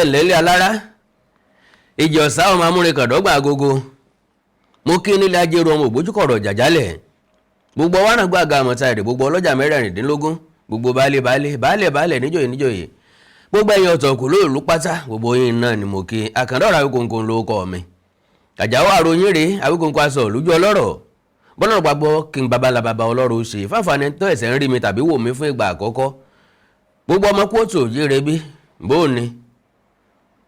lẹ́lẹ́ alára ìjì ọ̀sá ọmọ amúrekàndọ́gba agogo mo kí nílé ajérò ọmọ ògbójúkọ̀rọ̀ jàjálẹ̀ gbogbo wánàgbà àga àmọ̀ta èdè gbogbo ọlọ́jà mẹ́rẹ̀ẹ̀rìndínlógún gbogbo baálé níjòyè gbogbo ẹ̀yin ọ̀tọ̀kù lóòlù pátá gbogbo yín náà ni mo kí àkàndọ̀rọ̀ Awíkonko lórúkọ mi àjàwó àròyìn rèé Awíkonko aṣọ lójú ọlọ́rọ̀ bọ́lọ́rọ̀ gbàgbọ́ kí n bàbá ọlọ́rọ̀ ṣe fáfani tó ẹ̀sẹ̀ ń rí mi tàbí wò mí fún ìgbà àkọ́kọ́ gbogbo ọmọ kóòtù yíre bí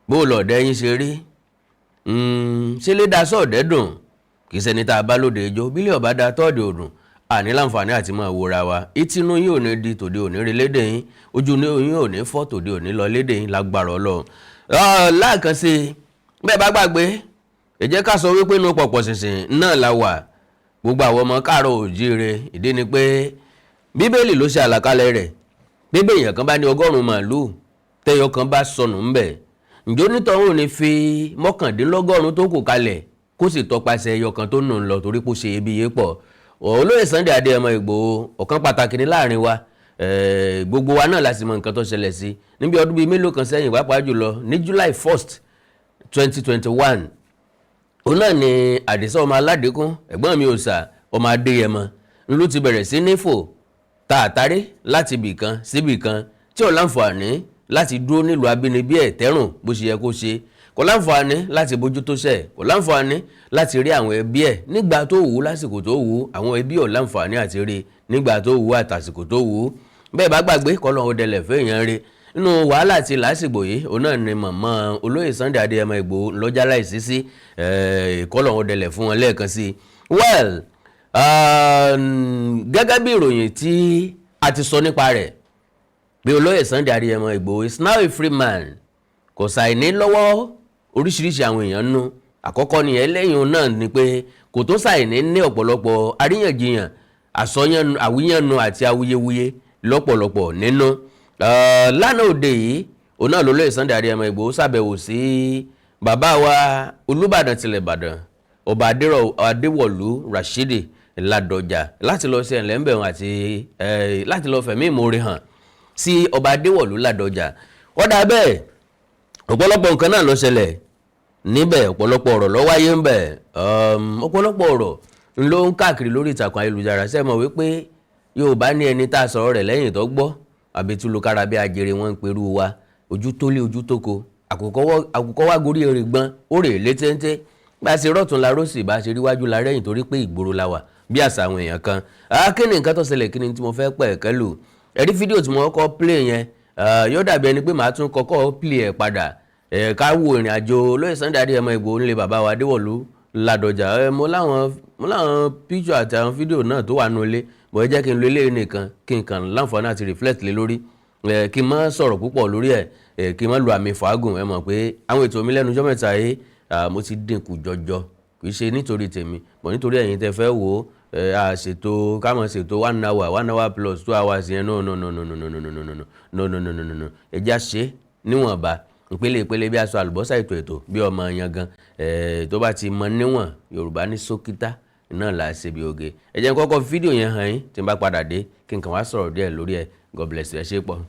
bó lọ̀dẹ́ yín ṣe rí ṣe lè dá sọ́ọ̀dẹ́ dùn kì í ṣẹni tá a bá lóde ẹjọ́ bílẹ̀ ọ̀bá da tọ́ọ̀dì òdùn àní láǹfààní àti máa wòra wa ìtinú yín ò ní di tòde òní rí lédè yín ojú yín ò ní fọ́ tòde òní lọ lédè yín lágbára Ọlọ́run láàkàn sí bẹ́ẹ̀ bá gbàgbé ẹ jẹ́ ká sọ wípé inú pọ̀pọ̀ ṣìnṣìn náà la wà gbogbo àwọn ọmọ káàárọ̀ oòjíire ìdí ni pé bíbélì ló ṣe àlàkalẹ̀ rẹ̀ bíbé èèyàn kan bá ní 100 màálùú tẹ́yọ kan bá sọnù ńbẹ̀ ǹjọ́ nítorí òun ní fi 99 tó kù kalẹ̀ kó sì tọpasẹ̀ ẹyọ kan tó nù ń lọ torí pé ó ṣe iyebíye pọ̀ olóyè Sunday Adéyẹmọ Ìgbòho ọ̀kan pàtàkì ní láàrin wa gbogbo wa náà la sì mọ nǹkan tó ṣẹlẹ̀ sí níbi ọdún bíi mélòó kan sẹ́yìn pàápàá jùlọ ní July 1st 2021 òun náà ni Àdìsá ọmọ Aládékún ẹ̀gbọ́n mi òòṣà ọmọ Adéyẹmọ ló ti bẹ̀rẹ̀ sí nífò tààtàrí láti ibì kan síbì kan tí ò láǹfààní láti dúró nílùú abínibí ẹ̀ tẹ́rùn bó ṣe yẹ kó ṣe kò láǹfààní láti bójú tó ṣẹ̀ kò láǹfààní láti rí àwọn ẹbí ẹ̀ nígbà tó wù ú lásìkò tó wù ú àwọn ẹbí ò láǹfààní àti rí nígbà tó wù ú àtàsìkò tó wù ú bẹ́ẹ̀ bá gbàgbé kọ́lọ́hún dẹlẹ̀ fẹ́yàn rí nínú wàhálà àti làásìgbò yìí òun náà ni màmá olóyè Sunday Adéyẹmọ Ìgbòho lọ́jà láìsí sí kọ́lọ́hún dẹlẹ̀ fún wọn lẹ́ẹ̀kan sí gẹ́gẹ́ bí ìròyìn tí a ti sọ nípa rẹ̀ bí olóyè Sunday Adéyẹmọ Ìgbòho is now a free man kò ṣàìní lọ́wọ́ oríṣiríṣi àwọn èèyàn nú àkọ́kọ́ ni ẹlẹ́yìn náà ni pé kò tó ṣàìní ní ọ̀pọ̀lọpọ̀ àríyànjiyàn àwíyànnu àti awuyewuye lọ́pọ̀lọpọ̀ nínú lánàá òde yìí òun náà lólóyè Sunday Adéyẹmọ Ìgbòho ṣàbẹ̀wò sí bàbá wa Olúbàdàn tilẹ̀ Ìbàdàn ọba Adéwọ̀lú Rashidi Ládọjà láti lọ sí ẹ̀lẹ́mbẹ̀rún àti láti lọ fẹ̀mí ìmoore hàn sí ọba Adéwọ̀lú Ládọjà ọ̀dà bẹ́ẹ̀ ọ̀pọ̀lọpọ̀ nǹkan náà ló ṣẹlẹ̀ níbẹ̀ ọ̀pọ̀lọpọ̀ ọ̀rọ̀ ló wáyé ń bẹ̀ ọ̀pọ̀lọpọ̀ ọ̀rọ̀ ló ń káàkiri lórí ìtàkùn ayélujára ṣe mọ̀ wípé Yorùbá ní ẹni tá a sọ̀rọ̀ rẹ̀ lẹ́yìn tó gbọ́ àbẹ̀tú ló kára bí ajere wọn ń perú wa ojú tó lé ojú tó ko àkùkọ wá gorí èrè gbọ́n ó rè létéńté bá a ṣe rọ̀tún la rósì bá a ṣe ríwájú la rẹ́yìn torí pé ìgboro la wà bí àṣà àwọn èèyàn kan kíni nǹkan tó ṣẹlẹ̀ kíni tí mo fẹ́ pẹ̀ kẹ́lù ẹ̀rí fídíò tí mo kọ́ play yẹn yóò dàbí ẹni pé màá tún kọ́kọ́ play ẹ̀ padà ká wo ìrìn àjò olóyè Sunday Adéyẹmọ Ìgbòho nílé bàbá wa Adéwọ̀lú Ládọjà mo láwọn picture àti àwọn fídíò náà tó wà nulẹ̀ bọ̀ ẹ jẹ́ kí n lo eléyìí nìkan kí n kàn láǹfààní àti reflect lé lórí kí n má sọ̀rọ̀ púpọ̀ lórí ẹ̀ kí n má lo àmì fàágùn ẹ mọ̀ pé àwọn ètò mi lẹ́nu ọjọ́ mẹ́ta yìí mo ti dínkù jọjọ kì í ṣe nítorí tèmi bọ̀ nítorí ẹ̀yin tẹ́ fẹ́ wò ó ṣètò kámọ̀ ṣètò 1 hour plus 2 hours yẹn no ẹ já ṣe níwọ̀nba ìpele bí aṣọ àlùbọ́sà ètò bí ọmọ yangan tó bá ti mọ níwọ̀n Yorùbá ní sókítà náà là á ṣe bí oge ẹ jẹ́ n kọ́kọ́ fídíò yẹn hàn yín tí n bá padà dé kí n kàn wá sọ̀rọ̀ díẹ̀ lórí ẹ̀ God bless you ẹ ṣé pọ̀.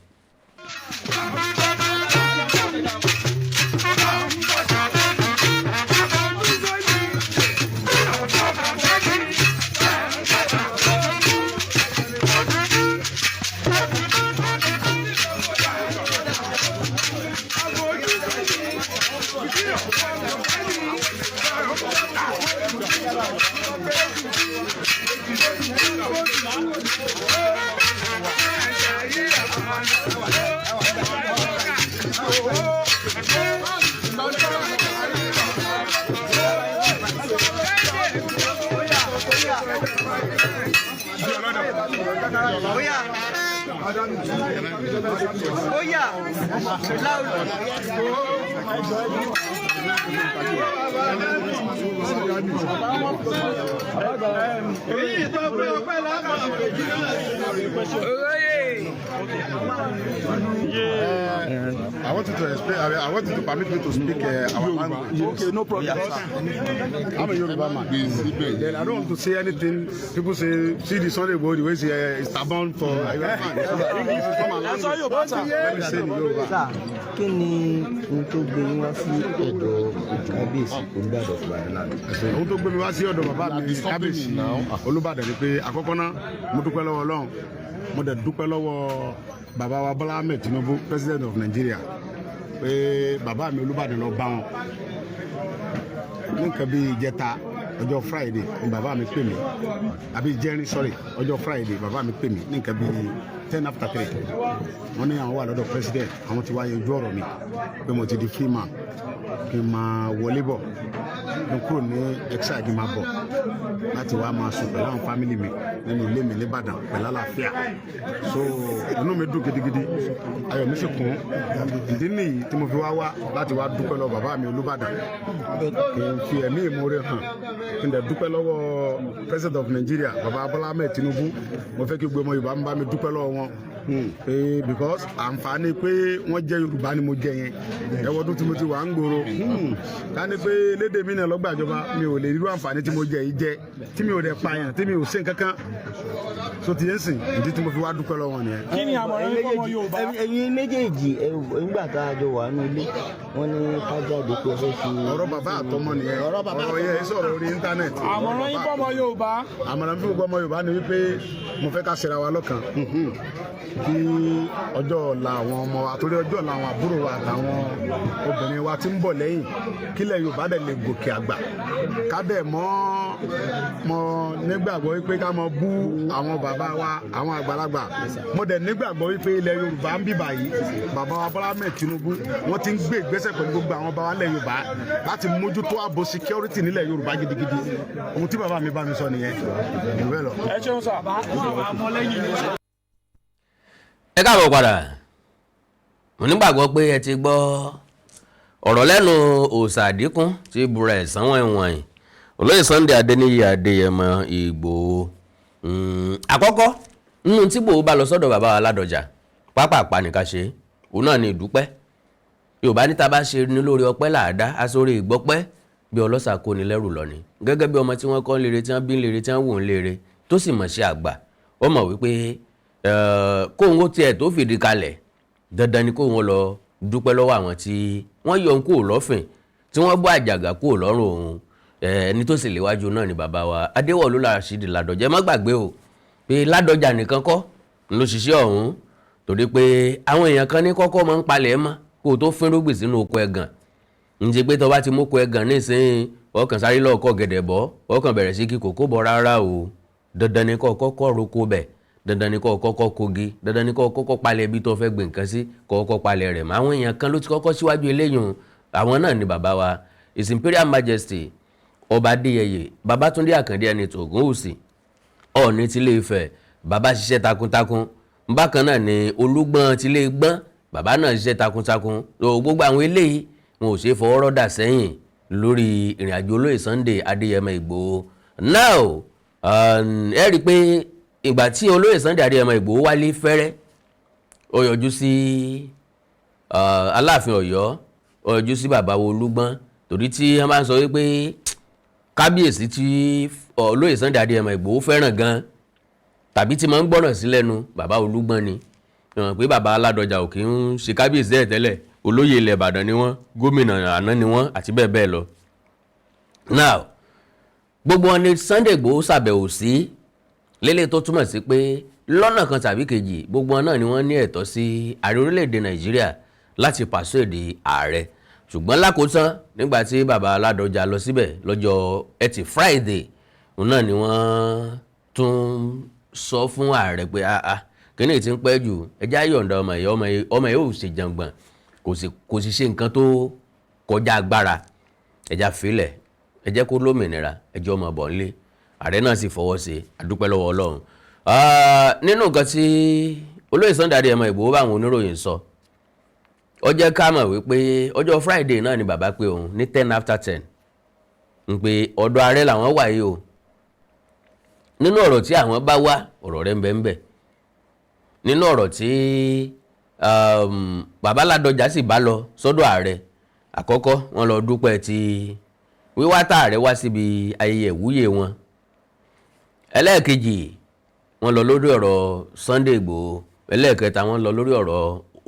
Olóyè I want you to explain. I want you to permit me to speak our language. Okay, no problem. I'm a Yoruba man. Then I don't want to say anything. People say, see the Sunday Igboho, the way it's stubborn for English is from my language. Let me say in Yoruba. Kí ni ohun tó gbé yín wá sí ọ̀dọ̀ kábíyèsí Olúbàdàn Ìbàdàn? Ohun tó gbé mi wá sí ọ̀dọ̀ bàbá mi kábíyèsí Olúbàdàn ni pé àkọ́kọ́ náà mo dúpẹ́ lọ́wọ́ Ọlọ́run, mo dẹ̀ dúpẹ́ lọ́wọ́ bàbá wa Bọ́lá Ahmed Tinubu, President of Nigeria, pé bàbá mi Olúbàdàn lọ bá wọn ní nǹkan bíi ìjẹta ọjọ́ Friday ni bàbá mi pè mí, àbí jẹ́rin sorry ọjọ́ Friday bàbá mi pè mí ní nǹkan bíi 10 after 3 wọ́n ní àwọn wà lọ́dọ̀ president, àwọn ti wá yanjú ọ̀rọ̀ mi pé mo ti di free man kí n máa wọlé bọ̀ mo kúrò ní exile kí n máa bọ̀ láti wá máa sùn pẹ̀lú àwọn fámìlì mi nínú ilé mi nìbàdàn pẹ̀lú àlàáfíà. So inú mi dùn gidigidi, ayọ̀ mi sì kún. Ìdí nìyí tí mo fi wá láti wá dúpẹ́ lọ́wọ́ bàbá mi Olúbàdàn, kí n fi ẹ̀mí ìmoore hàn, kí n dẹ̀ dúpẹ́ lọ́wọ́ President of Nigeria bàbá Bọ́lá Ahmed Tinubu. Mo fẹ́ kí gbogbo ọmọ Yorùbá ń bá mi dúpẹ́ lọ́wọ́ wọn because àǹfààní pé wọ́n jẹ́ Yorùbá ni mo jẹ yẹn ẹwọ́dún tí mo ti wà ń gbòòrò ká ní pé lédè mi náà lọ́gbàjọba mi ò lè rírú àǹfààní tí mo jẹ yìí jẹ tí mi ò dẹ̀ pààyàn tí mi ò ṣe nǹkankan so ti yẹn sìn ìdí tí mo fi wá dúpẹ́ lọ́wọ́ nìyẹn. Kí ni àmọ̀ràn yín fọmọ Yorùbá? Ẹ̀yin méjèèjì nígbà tá a jọ wà nínú ilé wọ́n ní ká jáde pé ẹ fẹ́ fi. Ọ̀rọ̀ bàbá àtọmọ nìyẹn, ọ̀rọ̀ yẹn sọ̀rọ̀ orí íńtánẹ́ẹ̀tì. Àmọ̀ràn yín fọmọ Yorùbá? Àmọ̀ràn fún gbogbo ọmọ Yorùbá ni wípé mo fẹ́ ká ṣera wa lọ́kàn kí ọjọ́ ọ̀la àwọn ọmọ wa torí ọjọ́ ọ̀la àwọn àbúrò wa àtàwọn obìnrin wa tí ń bọ̀ lẹ́yìn kílẹ̀ Yorùbá dẹ̀ lè gòkè àgbà ká dẹ̀ mọ́ nígbàgbọ́ wípé ká mọ bú àwọn bàbá wa àwọn àgbàlagbà. Mo dẹ̀ nígbàgbọ́ wípé ilẹ̀ Yorùbá ń bíbà yìí bàbá wa Bọ́lá Ahmed Tinubu wọ́n ti ń gbé ìgbésẹ̀ pẹ̀lú gbogbo àwọn bàbá ilẹ̀ Yorùbá láti mójútó ààbò security nílẹ̀ Yorùbá gidigidi. Ohun tí bàbá mi bá mi sọ nìyẹn. Ẹ ṣeun sà. Ẹ káàbọ̀ padà. Mo nígbàgbọ́ pé ẹ ti gbọ́ ọ̀rọ̀ lẹ́nu òòṣà àdínkùn tí búra ẹ̀sán wọ̀nyí olóyè Sunday Adéníyì Adéyẹmọ Ìgbòho. Àkọ́kọ́ nínú tí Ìgbòho bá lọ sọ́dọ̀ bàbá wa Ládọjà pápápá nìkan ṣe òun náà ni ìdúpẹ́. Yorùbá níta bá ṣe ní lórí ọpẹ́ làádá aṣọ́rẹ́ ìgbọ́pẹ́ bí ọlọ́ṣà kó ni lẹ́rù lọ ni gẹ́gẹ́ bí ọmọ tí wọ́n kọ́ ń lére tí wọ́n bí ń lére tí wọ́n wò ń lére tó sì mọ̀ sí àgbà ó mọ̀ wípé kóhun ó tiẹ̀ tó fìdí kalẹ̀ dandan ni kóhun ó lọ dúpẹ́ lọ́wọ́ àwọn tí wọ́n yọ kúrò lọ́fìn tí wọ́n bọ́ àjàgà kúrò lọ́rùn òun ẹni tó sì léwájú náà ni bàbá wa Adéwọ̀lú Ràṣídì Ládọjà. Má gbàgbé o pé Ládọjà nìkan kọ́ ló ṣiṣẹ́ ọ̀hún torí pé àwọn èèyàn kan ní kọ́kọ́ máa ń palẹ̀ mọ́ kó o tó fínrúgbìn sínú oko ẹ̀gàn ń jẹ́ pé tó bá ti mú oko ẹ̀gàn nísìnyí ọkàn sáré lọ́ọ̀kọ́ gẹ̀dẹ̀ bọ́ ọkàn bẹ̀rẹ̀ sí kí kòkó bọ́ rárá o dandan ni kọ́ kọ́kọ́ roko bẹ̀ dandan ni kọ́ kọ́kọ́ kogi dandan ni kọ́ kọ́kọ́ palẹ̀ ibi tó fẹ́ gbé nǹkan sí kọ́kọ́ palẹ̀ rẹ̀ mọ́ àwọn èèyàn kan ló ti kọ́kọ́ síwájú eléyìí àwọn náà ni bàbá wa His Imperial Majesty Ọba Adéyẹyè Babátúndé Àkàndé ẹni tògúnwùsì Ọọ̀ni tilé Ifẹ̀ bàbá ṣiṣẹ́ takuntakun bákan náà ni Olúgbọ́n tilé Gbọ́n bàbá náà ṣiṣẹ́ takuntakun gbogbo àwọn eléyìí wọn ò ṣe fọwọ́ rọ́dà sẹ́yìn lórí ìrìnàjò olóyè Sunday Adéyẹmọ Ìgbòho. Now ẹ rí i pé ìgbà tí olóyè Sunday Adéyẹmọ Ìgbòho wálé fẹ́rẹ́ ó yọjú sí Aláàfin Ọ̀yọ́ ó yọjú sí bàbá wo Olúgbọ́n torí tí wọ́n bá ń sọ wípé kábíyèsí tí olóyè Sunday Adéyẹmọ Ìgbòho fẹ́ràn gan tàbí tí máa ń gbọ́ràn sí lẹ́nu bàbá Olúgbọ́n ni pé bàbá Ládọjà ò kì í ṣe kábíyèsí ẹ̀ tẹ́lẹ̀ olóyè ilẹ̀ Ìbàdàn ni wọ́n gómìnà àná ni wọ́n àti bẹ́ẹ̀ bẹ́ẹ̀ lọ. Now gbogbo wọn ni Sunday Ìgbòho ṣàbẹ̀wò sí lélẹ̀ tó túmọ̀ sí pé lọ́nà kan tàbí kejì gbogbo wọn náà ni wọ́n ní ẹ̀tọ́ sí ààrẹ orílẹ̀-èdè Nàìjíríà láti pàṣẹ èdè ààrẹ ṣùgbọ́n lákòótán nígbà tí bàbá Ládọjà lọ síbẹ̀ lọ́jọ́ Ẹtì Friday òun náà ni wọ́n tún sọ fún ààrẹ pé kíní tí ń pẹ́ jù ẹjá yọ̀ǹda ọmọ yìí ò ṣe jàngbọ̀n kò sì ṣe nǹkan tó kọjá agbára ẹjá filẹ̀ ẹjẹ́ kó lómìnira ẹjọ́ ọmọ bọ̀ nílé ààrẹ náà sì fọwọ́ sí àdúpẹ́ lọ́wọ́ Ọlọ́run. Nínú nǹkan tí olóyè Sunday Adéyẹmọ Ìgbòho bá àwọn oníròyìn sọ ó jẹ́ ká mọ̀ wípé ọjọ́ Friday náà ni bàbá pé òun ní 10 after 10 ń pé ọ̀dọ̀ ààrẹ làwọn wà yìí o nínú ọ̀rọ̀ tí àwọn bá wá ọ̀rọ̀ rẹ̀ ń bẹ nínú ọ̀rọ̀ tí bàbá Ládọjà sì bá lọ sọ́dọ̀ ààrẹ. Àkọ́kọ́ wọ́n lọ dúpẹ́ ti wíwá tààrẹ wá síbi ayẹyẹ ìwúyè wọn. Ẹlẹ́ẹ̀kejì wọ́n lọ lórí ọ̀rọ̀ Sunday Igboho. Ẹlẹ́ẹ̀kẹta wọ́n lọ lórí ọ̀rọ̀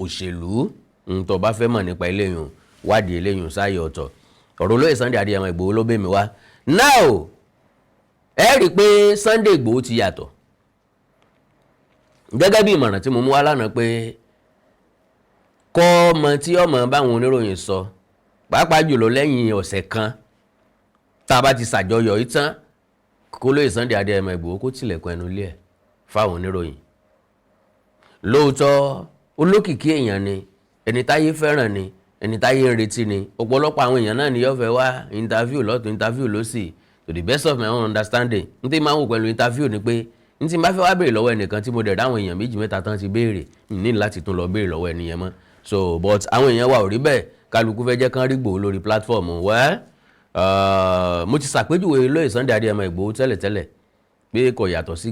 òṣèlú. Tó bá fẹ́ mọ̀ nípa eléyùn wádìí eléyùn sáyé ọ̀tọ̀. Ọ̀rọ̀ olóyè Sunday Adéyẹmọ Ìgbòho ló bẹ̀ mí wá. Now ẹ rí i pé Sunday Igboho ti yàtọ̀. Gẹ́gẹ́ bí ìmọ̀ràn tí mo mú wá lánàá pé kọ́ ọmọ tí ọmọ báwọn oníròyìn sọ pàápàá jùlọ lẹ́yìn ọ̀sẹ̀ kan tá a bá ti ṣàjọyọ̀ ìtàn kó lóye Sunday Adéyẹmọ Ìgbòho kó tilẹ̀kùn ẹnu ilé ẹ̀ fáwọn oníròyìn. Lóòótọ́ olókìkí èèyàn ni, ẹni táyé fẹ́ràn ni, ẹni táyé ń retí ni. Ọ̀pọ̀lọpọ̀ àwọn èèyàn náà ni yóò fẹ́ wá interview lọ́tún interview lósì. To the best of my own understanding n tí máa ń wò pẹ̀lú interview ni pé n tí n bá fẹ́ wá béèrè lọ́wọ́ ẹnìkan tí mo dẹ̀ dáwọn èèyàn 2-3 tán ti béèrè ní láti tún lọ béèrè lọ́wọ́ ẹnìyẹn mọ́. So but àwọn èèyàn wa ò rí bẹ́ẹ̀, kálukú fẹ́ jẹ́ kán rí Ìgbòho lórí platform. Mo ti ṣàpèjúwe lóye Sunday Adéyẹmọ Ìgbòho tẹ́lẹ̀tẹ́lẹ̀ pé kò yàtọ̀ sí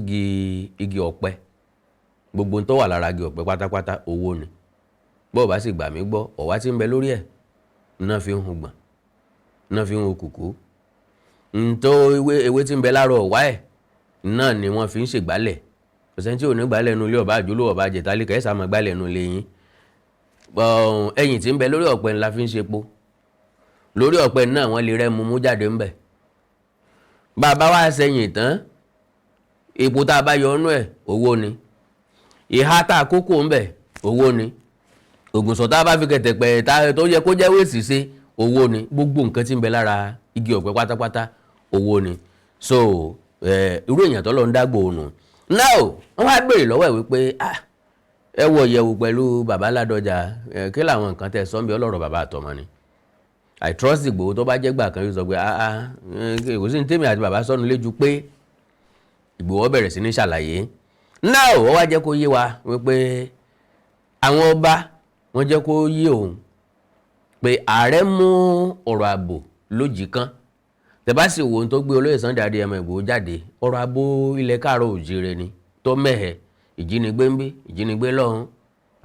igi ọ̀pẹ. Gbogbo tó wà lára igi ọ̀pẹ pátápátá owó ni. Bó bá sì gbà mí gbọ́ ọ̀wá tí ń bẹ lórí ẹ̀ náà fi ń hun gbọ̀n náà fi ń hun kùkú. Ntó ewé tí ń bẹ láàárọ̀ ọ̀wá ẹ̀ náà ni wọ́n fi ń ṣègbálẹ̀. Ọ̀sẹ̀ tí ò ní gbálẹ̀ nu ilé ọba àjóló ọba àjẹtálíkà ẹ̀ sàmọ́ gbálẹ̀ nu ilé yín. Ẹ̀yìn tí ń bẹ lórí ọ̀pẹ ńlá fi ń ṣepo. Lórí ọ̀pẹ náà wọ́n lè rẹ́ mú jáde ńbẹ̀. Bàbá wa sẹ́yìn tán epo tá a bá yọ ọ́nú ẹ̀ owó ni. Ìhá tá a kókó ńbẹ̀ owó ni. Ògùnsọ̀ tá a bá fi kẹ̀tẹ̀pẹ̀ tó yẹ kó jẹ́ wéèsì ṣe owó ni. Gbogbo nǹkan tí ń bẹ lára igi ọ̀pẹ pátápátá owó ni. So irú èèyàn tó lọ ń dágbò ònù. Now wọ́n wá béèrè lọ́wọ́ ẹ̀ wípé ẹ wọ ìyẹ̀wò pẹ̀lú bàbá Ládọjà kí làwọn nǹkan tẹ̀ sọ́nbí ọlọ́rọ̀ bàbá àtọmọ ni. I trust Ìgbòho tó bá jẹ́ gbà kan yóò sọ pé kò sí ní tèmi àti bàbá sọ́nu léjú pé Ìgbòho bẹ̀rẹ̀ sí ní ṣàlàyé. Now wọ́n wá jẹ́ kó yé wa wípé àwọn ọba wọ́n jẹ́ kó yé òun pé ààrẹ mú ọ̀rọ̀ ààbò lójì kan. Tẹ̀bá sì wo ohun tó gbé olóyè Sunday Adéyẹmọ Ìgbòho jáde ọ̀rọ̀ ààbò ilẹ̀ káàrọ̀ òjìrè ni tó mẹ́hẹ̀. Ìjínigbé ń bí ìjínigbé lọ́hùn.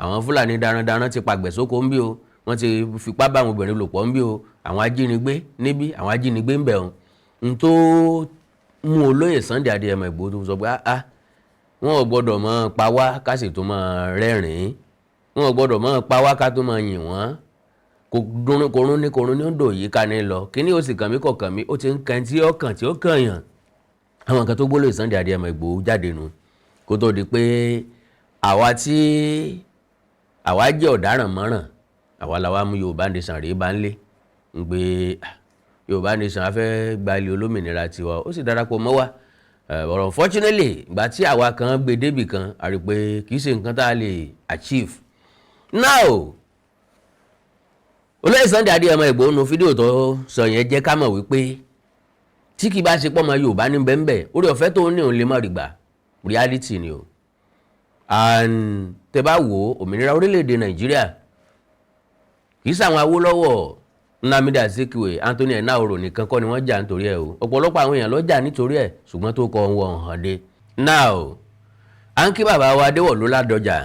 Àwọn Fúlàní darandaran ti pàgbẹ̀ sóko ń bí o, wọ́n ti fipá bá àwọn obìnrin lò pọ̀ ń bí o, àwọn ajínigbé níbí àwọn ajínigbé ń bẹ̀ o. N tó mú olóyè Sunday Adéyẹmọ Ìgbòho tó sọ pé wọn ò gbọ́dọ̀ mọ́ pa wá ká sì tó mọ́ rẹ́rìn-ín, wọn ò gbọ́dọ̀ mọ́ pa wá ká tó mọ́ yìn wọ́n. Korún ní ó dò yìí ká ní lọ kí ní ó sì kàn mí kọ̀ọ̀kan mi ó ti ń kan tí ó kàn yàn. Àwọn nǹkan tó gbólóyè Sunday Adéyẹmọ Ìgbòho jáde nù kó tó di pé àwa jẹ́ ọ̀daràn mọ́ràn àwa làwa mú Yorùbá Nation rèé bá ń lé ń gbé Yorùbá Nation afẹ́ gba ilé olómìnira tiwa ó sì darapọ̀ mọ́ wa. Unfortunately ìgbà tí àwa kan gbé débì kan a rí pé kì í ṣe nǹkan tá a lè achieve. Now olóyè Sunday Adéyẹmọ Ìgbòho nu fídíò tó sọ yẹn jẹ́ ká mọ̀ wípé tí kì bá ṣe pọ́ ọmọ Yorùbá ní bẹ́ẹ̀ orí ọ̀fẹ́ tó ní òun lè má rí gbà reality ni o. And tẹ bá wo òmìnira orílẹ̀-èdè Nàìjíríà kì í ṣàwọn Awólọ́wọ̀, Nnamdi Azikiwe, Anthony Enahoro nìkan kọ́ ni wọ́n jà nítorí ẹ̀ o. Ọ̀pọ̀lọpọ̀ àwọn èèyàn ló jà nítorí ẹ̀ ṣùgbọ́n tó kọ́ wọn hàn dé. Now à ń kí bàbá wa Adéwọ̀lú Ládọjà,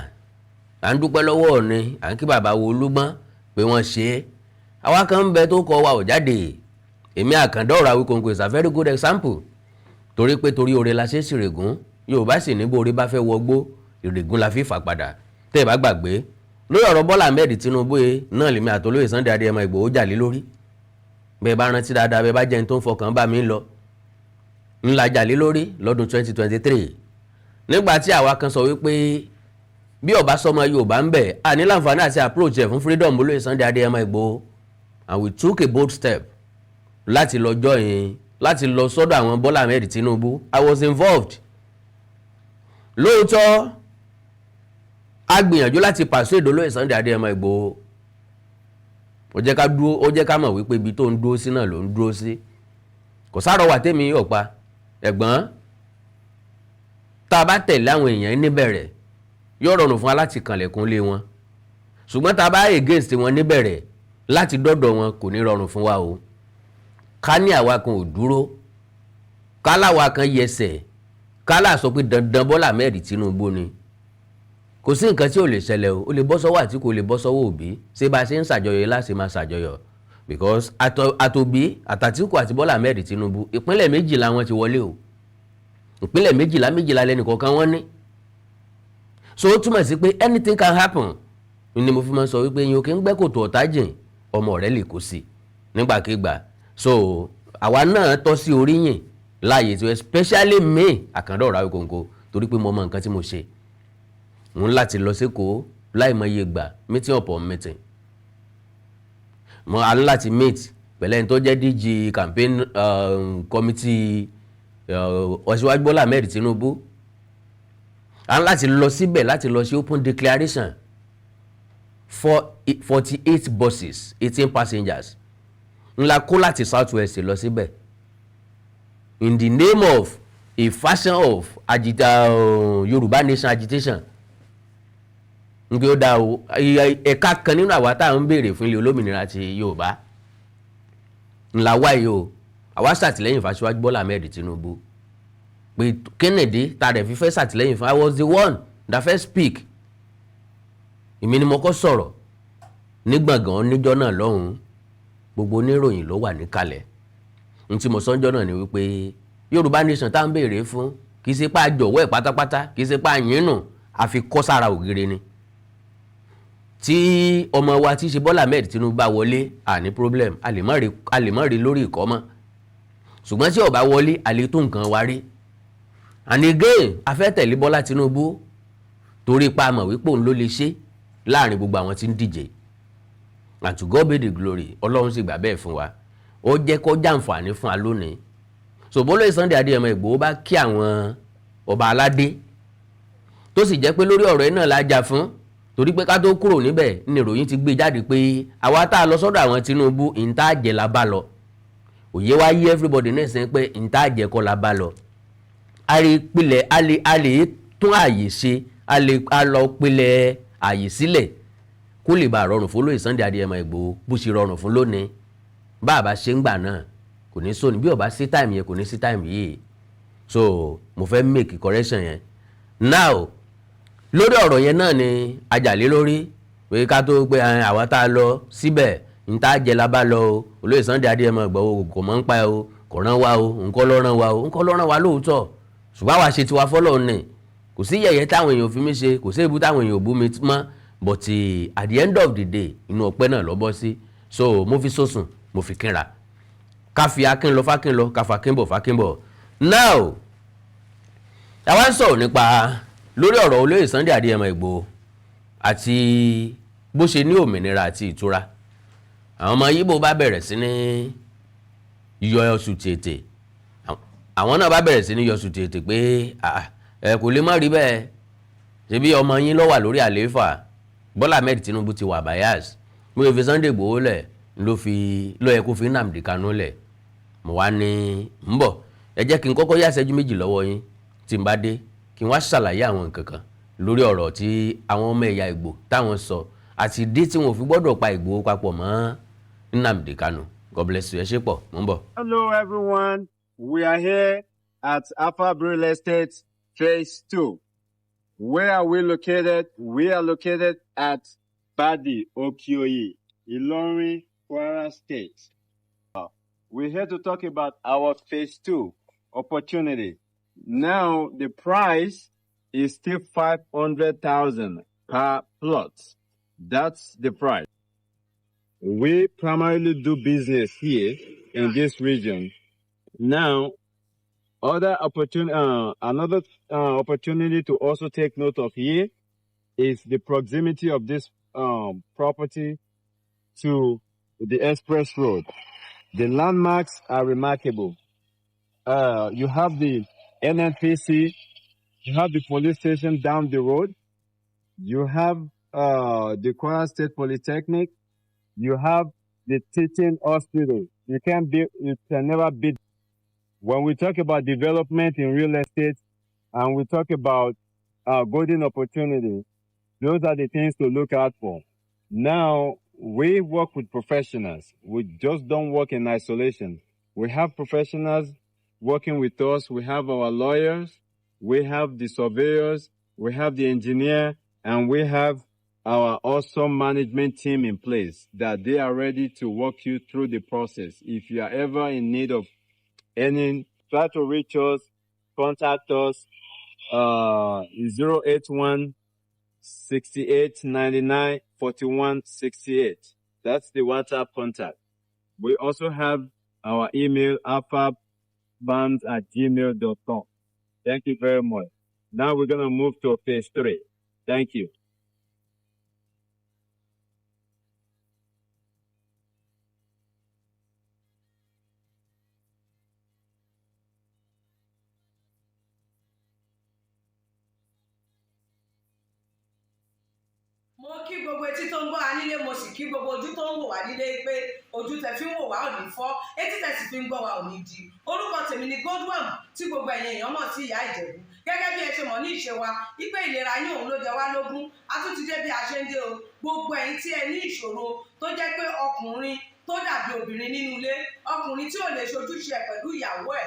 à ń dúpẹ́ lọ́wọ́ ni, à ń kí bàbá wo Olúgbọ́n pé wọ́n ṣe é. Àwa kan ń bẹ tó kọ wa ò jáde. Èmi Àkàndọ̀rọ̀ Awíkonko is a very good example. Torí pé torí oore la ṣe ṣìrègùn. Yorùbá sì ní bó orí bá fẹ́ wọgbó ìrègùn la fi fà padà. Tẹ́ ẹ bá gbàgbé lórí ọ̀rọ̀ Bọ́lá Ahmed Tinubu náà lèmi àtolóyè Sunday Adéyẹmọ Ìgbòho jà lé lórí. Bẹ́ẹ̀ bá rántí dáadáa bẹ́ẹ̀ bá jẹ́ ní tó ń fọkàn bá mi lọ. Ńlá jà lé lórí lọ́dún 2023. Nígbà tí àwa kan sọ wípé bí ọba sọmọ Yorùbá ń bẹ a ní láǹfààní àti approach ẹ̀ fún freedom olóyè Sunday Adéyẹmọ Ìgbòho, and we took a bold step láti lọ join láti lọ sọ́dọ̀ àwọn Bọ́lá Ahmed Tinubu. I was involved. Lóòótọ́ a gbìyànjú láti pàṣẹ olóyè Sunday Adéyẹmọ Ìgbòho. Ó jẹ́ ká mọ̀ wípé ibi tó ń dúró sí náà ló ń dúró sí. Kò sárọ̀wà tèmi ọ̀pá ẹ̀gbọ́n tá a bá tẹ̀lé àwọn èèyàn níbẹ̀rẹ̀ yóò rọrùn fún wa láti kànlẹ̀kùn lé wọn, ṣùgbọ́n tá a bá against wọn níbẹ̀rẹ̀ láti dọ́dọ̀ wọn kò ní rọrùn fún wa o. Ká ní àwa kan ò dúró, ká láwa kan yẹsẹ̀, ká là sọ pé dandan Bọ́lá Ahmed Tinubu ni, kò sí nǹkan tí ò lè ṣẹlẹ̀ o lè bọ́ sọ́wọ́ àti kò lè bọ́ sọ́wọ́ Òbí ṣé bá a ṣe ń ṣàjọyọ̀ yìí láti máa ṣàjọyọ̀ because àtòbí àtàtìkù àti Bọ́lá Ahmed Tinubu ìpínlẹ̀ 12 wọn ti wọlé o ìpínlẹ̀ 12 lẹ́nìkọ̀ọ̀kan wọ́n ní so ó túmọ̀ sí pé anything can happen ni mo fi máa sọ wípé yín o kì í gbẹ́ kòtò ọ̀tá jìn ọmọ rẹ̀ lè kó sí nígbàkigbà so àwa náà tọ́ sí oríyìn láàyè tí especially me Àkàndá Ọ̀rọ̀ Awíkonko torí pé mo mọ nǹkan tí mo ṣe n láti lọ sékòó láìmọye gbà meeting upon meeting mo a láti meet pẹ̀lẹ́ ní tó jẹ́ DG campaign committee Aṣíwájú Bọ́lá Ahmed Tinubu a láti lọ síbẹ̀ láti lọ sí open declaration for 48 buses 18 passengers ńlá kó láti South West lọ síbẹ̀ in the name of a fashion of Yorùbá nation agitation n pé ó dá o ẹ̀ka kan nínú àwa tá à ń béèrè fún ilé olómìnira ti Yorùbá ńlá wáyé o àwa ṣàtìlẹ́yìn fún Aṣíwájú Bọ́lá Ahmed Tinubu pé Kennedy tá a dẹ̀ fi fẹ́ ṣàtìlẹ́yìn fún I was the one that first speak èmi ni mo kọ́ sọ̀rọ̀ ní gbọ̀ngàn níjọ́ náà lọ́hùn-ún gbogbo oníròyìn ló wà níkàlẹ̀ n tí mo sọ́njọ́ náà ni wípé Yorùbá nation tá à ń béèrè fún kì í ṣe pa àjọ̀wọ́ ẹ̀ pátápátá kì í ṣe pa àyínú àfi kọ́ sára ògiri ni tí ọmọ wa tí ṣe Bọ́lá Ahmed Tinubu bá wọlé àní problem a lè má rí lórí ìkọ́ mọ́ ṣùgbọ́n tí ó bá wọlé a lè tó nǹkan wa rí and again a fẹ́ tẹ̀lé Bọ́lá Tinubu torí pa mọ̀ wípé òun ló lè ṣe láàrin gbogbo àwọn tí ń díje and to God be the glory Ọlọ́run sì gbà bẹ́ẹ̀ fún wa ó jẹ́ kó jàǹfààní fún wa lónìí so bólóyè Sunday Adéyẹmọ Ìgbòho bá kí àwọn ọba aládé tó sì jẹ́ pé lórí ọ̀rọ̀ yìí náà la jà fún torí pé ká tó kúrò níbẹ̀ ní ìròyìn ti gbé jáde pé àwa tá a lọ sọ́dọ̀ àwọn Tinubu ìta jẹ́ la bá lọ òye wá yí everybody náà sẹ́ pé ìta jẹ́ kọ́ la bá lọ a lè tún àyè ṣe a lọ pilẹ̀ àyè sílẹ̀ kó lè bá rọrùn fún olóyè Sunday Adéyẹmọ Ìgbòho bó ṣe rọrùn fún lónìí bá a bá ṣe ń gbà náà kò ní sóni bí ó bá sí time yẹn kò ní sí time yìí so mo fẹ́ make correction yẹn now lórí ọ̀rọ̀ yẹn náà ni ajàlé lórí pé ká tó pé àwa tá a lọ síbẹ̀ ń tá a jẹ lábá lọ o olóyè Sunday Adéyẹmọ Ìgbòho kò mọ̀ ń pa ẹ o kò rán wa o nǹkan ló rán wa o nǹkan ló rán wa lóòótọ́ ṣùgbọ́n àwa ṣe tiwa fọ́lọ́run ni kò sí yẹ̀yẹ́ táwọn èèyàn fi mí ṣe kò sí èébú táwọn èèyàn bú mi mọ́ but at the end of the day inú ọpẹ́ náà lọ bọ́ sí so mo fi sọ́sùn mo fi kínra ká fi akín lọ fákín lọ ká fàkín bọ̀ fákín bọ̀ now àwa ń sọ̀rọ̀ nípa lórí ọ̀rọ̀ olóyè Sunday Adéyẹmọ Ìgbòho àti bó ṣe ní òmìnira àti ìtura àwọn ọmọ Yíbò bá bẹ̀rẹ̀ sí ní yọ oṣù tètè àwọn náà bá bẹ̀rẹ̀ sí ní yọ oṣù tètè pé ẹ kò lè má rí bẹ́ẹ̀ ṣe bí ọmọ yín ló wà lórí àlééfà Bọ́lá Ahmed Tinubu ti wà bias mo fi Sunday Ìgbòho lẹ̀ ló yẹ kó fi Nnamdi Kanu lẹ̀ mo wá ní ń bọ̀ ẹ jẹ́ kí n kọ́kọ́ yá ìṣẹ́jú méjì lọ́wọ́ yín tí n bá dé kí n wá ṣàlàyé àwọn nǹkan kan lórí ọ̀rọ̀ tí àwọn ọmọ ẹ̀yà Ìgbò táwọn sọ àti ìdí tí wọn ò fi gbọ́dọ̀ pa Ìgbòho papọ̀ mọ́ Nnamdi Kanu. God bless you. Ẹ ṣé pọ̀, mo ń bọ̀. Hello everyone, we are here at Afab Real Estate Phase 2. Where are we located? We are located at Badi Okioyi, Ilorin, Kwara State. We're here to talk about our Phase 2 opportunity. Now, the price is still 500,000 per plot. That's the price. We primarily do business here in this region. Now, another opportunity to also take note of here is the proximity of this property to the express road. The landmarks are remarkable. You have the NNPC, you have the police station down the road, you have the Kwara State Polytechnic, you have the teaching hospital. You can never beat. When we talk about development in real estate and we talk about golden opportunity, those are the things to look out for. Now, we work with professionals. We just don't work in isolation. We have professionals working with us. We have our lawyers. We have the surveyors. We have the engineer. And we have our awesome management team in place that they are ready to walk you through the process. If you are ever in need of any, try to reach us, contact us, 081 68 99 41 68. That's the WhatsApp contact. We also have our email, afabbands@gmail.com. Thank you very much. Now we're going to move to phase 3. Thank you. mo kí gbogbo etí tó ń gbọ́ wa nílé mo sì kí gbogbo ojú tó ń wò wá nílé pé ojú tẹ fi ń wò wá ò ní fọ́ etí tẹ sì fi ń gbọ́ wa ò ní di orúkọ tèmi ni Godwin tí gbogbo ẹ̀yin èèyàn mọ̀ sí ìyá Ìjẹ̀bú gẹ́gẹ́ bí ẹ ṣe mọ̀ ní ìṣe wa wípé ìlera yín òun ló jẹ wá lógún a tún ti dé bí a ṣe ń dé o gbogbo ẹ̀yin tí ẹ ní ìṣòro tó jẹ́ pé ọkùnrin tó dàbí obìnrin nínú ilé ọkùnrin tí ò lè ṣojúṣe ẹ̀ pẹ̀lú ìyàwó ẹ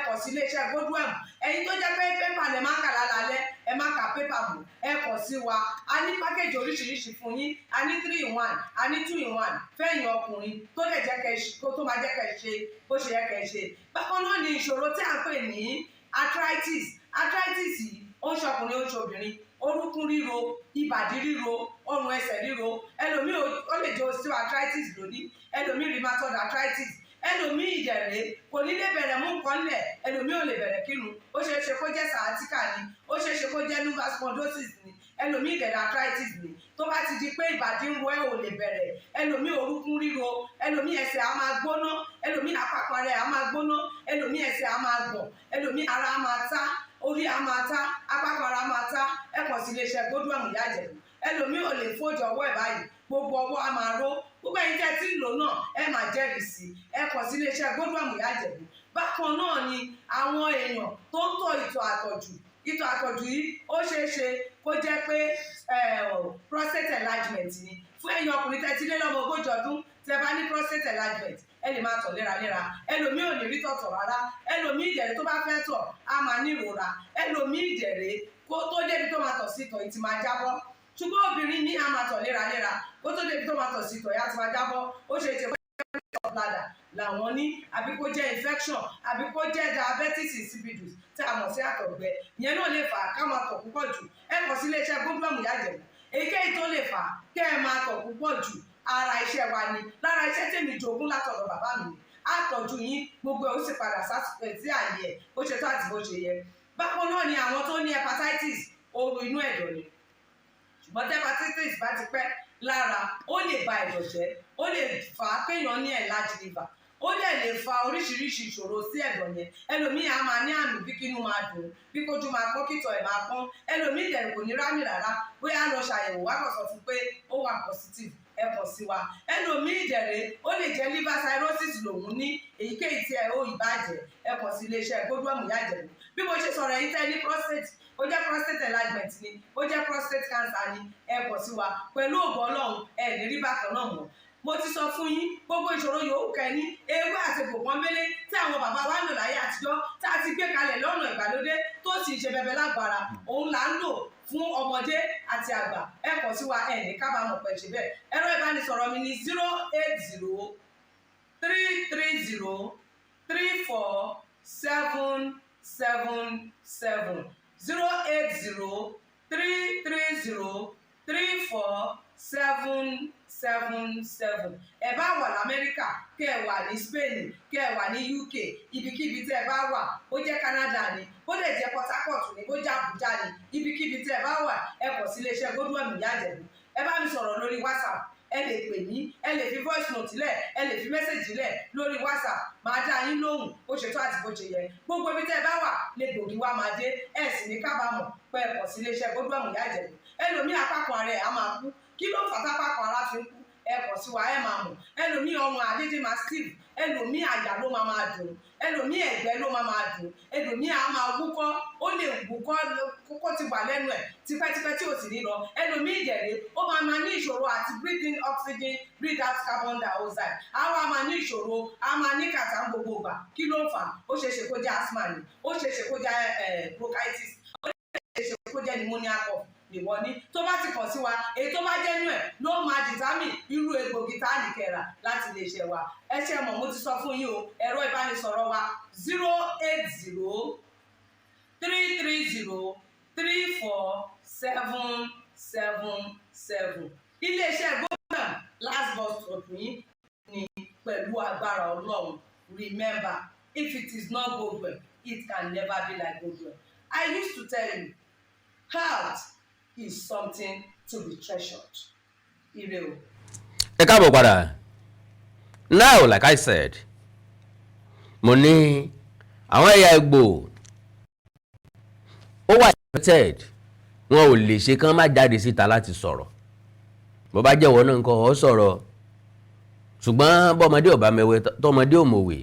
kàn sí iléeṣẹ́ Godwin ẹ̀yin tó jẹ́ pé pépà lẹ máa kà lálálẹ́ ẹ má ka pépà mọ́ ẹ kàn sí wa a ní pákéjì oríṣiríṣi fún yín a ní 3-in-1 a ní 2-in-1 fẹ́yìn ọkùnrin tó lè jẹ́ kẹ́ tó máa jẹ́ kẹ́ ṣe bó ṣe yẹ kẹ́ ṣe bákan náà ni ìṣòro tí a ń pè ní arthritis yìí ó ń ṣọkùnrin ó ń ṣobìnrin orúnkún ríro ìbàdí ríro ọrùn ẹsẹ̀ ríro ẹlòmíì ó lè jẹ́ osteoarthritis lónìí ẹlòmíì rheumatoid arthritis ẹlòmíì ìdẹ̀rẹ̀ kò ní lè bẹ̀rẹ̀ mú nǹkan lẹ̀ ẹlòmíì ò lè bẹ̀rẹ̀ kírun ó ṣeé ṣe kó jẹ́ sciatica ni ó ṣeé ṣe kó jẹ́ lumbar spondylosis ni ẹlòmíì ìdẹ̀rẹ̀ arthritis ni tó bá ti di pé ìbàdí ń wọ ẹ̀ ò lè bẹ̀rẹ̀ ẹlòmíì orúnkún ríro ẹlòmíì ẹsẹ̀ á máa gbóná ẹlòmíì àpapọ̀ rẹ̀ á máa gbóná ẹlòmíì ẹsẹ̀ á máa gbọ̀n ẹlòmíì ara á máa tá orí á máa tá àpapọ̀ ara á máa tá ẹ kàn sí iléeṣẹ́ Godwin Ìyá Ìjẹ̀bú ẹlòmíì ò lè fojú ọwọ́ ẹ̀ báyìí gbogbo ọwọ́ á máa ró gbogbo ẹ̀yin tẹ́ tí ń lò náà ẹ máa jẹ́rìí sí ẹ kàn sí iléeṣẹ́ Godwin Ìyá Ìjẹ̀bú bákan náà ni àwọn èèyàn tó ń tọ̀ ìtọ̀ àtọ̀jù yìí ó ṣeé ṣe kó jẹ́ pé prostate enlargement ni fún ẹ̀yin ọkùnrin tẹ́ ti lé lọ́mọ 40 ọdún tẹ́ bá ní prostate enlargement ẹ lè máa tọ̀ léraléra ẹlòmíì ò ní rí tọ̀tọ̀ rárá ẹlòmíì ìdẹ̀rẹ̀ tó bá fẹ́ tọ̀ á máa ní ìrora ẹlòmíì ìdẹ̀rẹ̀ kó tó débi tó máa tọ̀ sí ìtọ̀ yìí ti máa jábọ́ ṣùgbọ́n obìnrin ní a máa tọ̀ léraléra kó tó débi tó máa tọ̀ sí ìtọ̀ yìí á ti máa jábọ́ ó ṣe é ṣe kó bladder làwọn ní àbí kó jẹ́ infection àbí kó jẹ́ diabetes insipidus tí a mọ̀ sí àtọ̀gbẹ ìyẹn náà lè fà á ká máa tọ̀ púpọ̀ jù ẹ kàn sí iléeṣẹ́ Godwin Ìyá Ìjẹ̀bú èyíkéyìí tó lè fà á kẹ́ ẹ máa tọ̀ púpọ̀ jù ara iṣẹ́ wa ni lára iṣẹ́ tèmi jogún látọ̀dọ̀ bàbá mi ni àtọ̀jú yín gbogbo ẹ̀ ó sì padà sí àyè ẹ̀ ó ṣe tó àti bó ṣe yẹ bákan náà ni àwọn tó ní hepatitis ooru inú ẹ̀dọ̀ ni ṣùgbọ́n tí hepatitis bá ti pẹ́ lára ó lè ba ẹ̀dọ̀ jẹ́ ó lè fà á kéèyàn ní enlarged liver ó dẹ̀ lè fa oríṣiríṣi ìṣòro sí ẹ̀dọ̀ yẹn ẹlòmíì á máa ní àmì bí kínú máa dùn bí kójú máa pọ́n kítọ̀ ẹ̀ máa pọ́n ẹlòmíì dẹ̀ kò ní rámì rárá bóyá lọ ṣàyẹ̀wò wá kàn sọ fún pé ó wà positive ẹ kàn sí wa ẹlòmíì ìdẹ̀rẹ̀ ó lè jẹ́ liver cirrhosis lòun ní èyíkéyìí tí ẹ ó ìbàjẹ́ ẹ kàn sí iléeṣẹ́ Godwin Ìyá Ìjẹ̀bú bí mo ṣe sọ̀rọ̀ ẹ̀yin tẹ́ ní prostate ó jẹ́ prostate enlargement ni ó jẹ́ prostate cancer ni ẹ kàn sí wa pẹ̀lú ògo Ọlọ́run ẹ ní rí bákan náà mọ́ mo ti sọ fún yín gbogbo ìṣòro yòówù kẹ́ni ewé àti gbòǹkan mélé tí àwọn bàbá wa ń lò láyé àtijọ́ tá a ti gbé kalẹ̀ lọ́nà ìgbàlódé tó sì ṣe bẹbẹ lágbára òun là ń lò fún ọmọdé àti àgbà ẹ kàn sí wa ẹ ní kábàámọ̀ pẹ̀ ṣe bẹ́ẹ̀ ẹ̀rọ ìbánisọ̀rọ̀ mi ni 080 330 3477 080 330 3477 ẹ bá wà lamẹ́ríkà kẹ́ ẹ wà ní Spain kẹ́ ẹ wà ní UK ibikíbi tẹ́ ẹ bá wà ó jẹ́ Canada ni ó lè jẹ́ Port Harcourt ni ó jẹ́ Abuja ni ibikíbi tẹ́ ẹ bá wà ẹ kàn sí iléeṣẹ́ Godwin Ìyá Ìjẹ̀bú ẹ bá mi sọ̀rọ̀ lórí WhatsApp ẹ lè pè mí ẹ lè fi voice note lẹ̀ ẹ lè fi message lẹ̀ lórí WhatsApp máa dá yín lóhùn bó ṣe tó àti bó ṣe yẹ gbogbo ibi tẹ́ ẹ bá wà lè gbòógì wá máa dé ẹ sì ní kábàámọ̀ pé ẹ kàn sí iléeṣẹ́ Godwin Ìyá Ìjẹ̀bú ẹlòmíì apákan ara ẹ̀ á máa kú kí ló fà tápákan ara fi ń kú ẹ kàn sí wa ẹ máa mọ̀ ẹlòmíì ọrùn àdédé máa steve ẹlòmíì àyà ló máa dùn ẹlòmíì ẹ̀gbẹ́ ló máa dùn ẹlòmíì á máa wúkọ́ ó lè wúkọ́ kókó ti wà lẹ́nu ẹ̀ tipẹ́tipẹ́ tí ò sì ní lọ ẹlòmíì ìdẹ̀rẹ̀ ó máa ní ìṣòro àti breathe in oxygen breathe out carbon dioxide á wá máa ní ìṣòro á máa ní kàtà gbogbo ìgbà kí ló ń fà ó ṣeéṣe kó jẹ́ asthma ni ó ṣeéṣe kó jẹ́ bronchitis ó ṣeéṣe kó jẹ́ pneumonia cough ìwọ ní tó bá ti kàn sí wa èyí tó bá jẹ́ nú ẹ̀ ló máa dìtámì irú egbògi tá a lè kẹ́ra láti lè ṣe wa ẹ ṣe mọ̀ mo ti sọ fún yín o ẹ̀rọ ìbánisọ̀rọ̀ wa 080-330-34777 iléeṣẹ́ gómìnà last bus stop yín ni pẹ̀lú agbára Ọlọ́run remember if it is not Godwell it can never be like Godwell. I used to tell you health is something to be treasured. Ire o. Ẹ káàbọ̀ padà. Now, like I said, mo ní àwọn ẹ̀yà Ìgbò ó wà united wọn ò lè ṣe kán má jáde síta láti sọ̀rọ̀. Bó bá jẹ́wọ́ náà nǹkan ọ̀ sọ̀rọ̀. Ṣùgbọ́n bọ́mọdé ò bá mẹ́wẹ́ tọmọdé ò mọ̀wé.